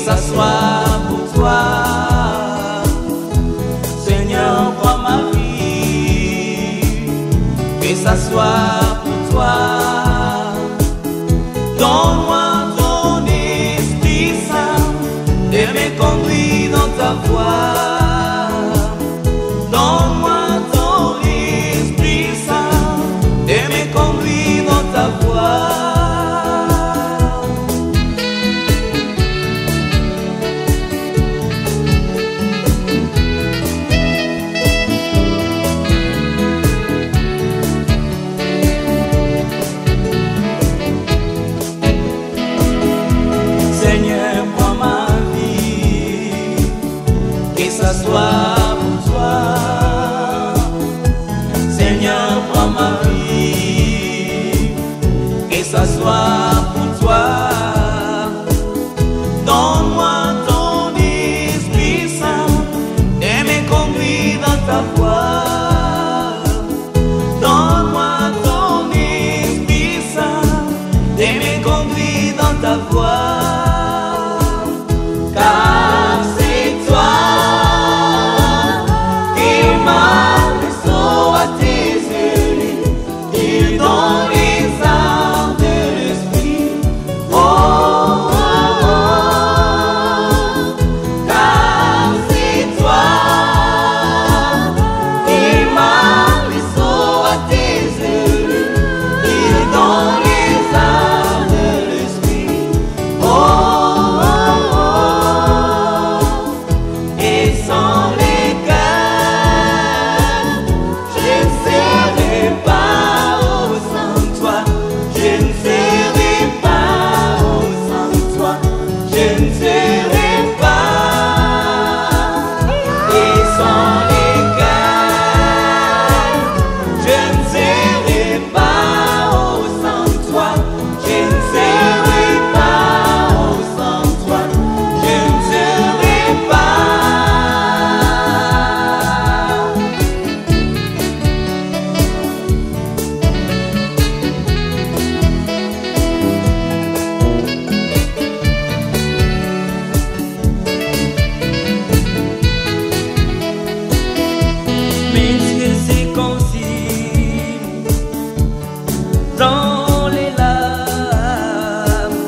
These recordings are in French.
ça soit pour toi. Seigneur, prends ma vie, que ça soit pour toi. Donne-moi ton Esprit Saint de me conduire dans ta voie. Donne-moi ton Esprit Saint de me conduire dans ta voie. Seigneur, prends ma vie, que ça soit pour toi. Seigneur, prends ma vie, que ça soit pour toi. Donne-moi ton Esprit Saint et me conduire dans ta voie. Donne-moi ton Esprit Saint et me conduire dans ta voie. Car c'est toi qui m'as laissé à tes yeux, qui dans les arts de l'esprit. Oh, oh, oh. Car c'est toi qui m'as laissé à tes yeux, qui dans les arts de l'esprit. Oh, oh, oh. Et sans lesquels je ne serai pas au sein de toi. Je ne serai pas au sein de toi. Je ne serai pas. Et sans lesquels je ne serai pas au sein de toi. Je ne serai pas au sein de toi. Je ne serai pas. Mes yeux s'éconcilent dans les larmes.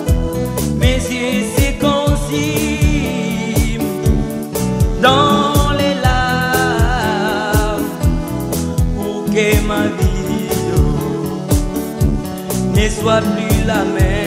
Mes yeux s'éconcilent dans les larmes. Pour que ma vie ne soit plus la même.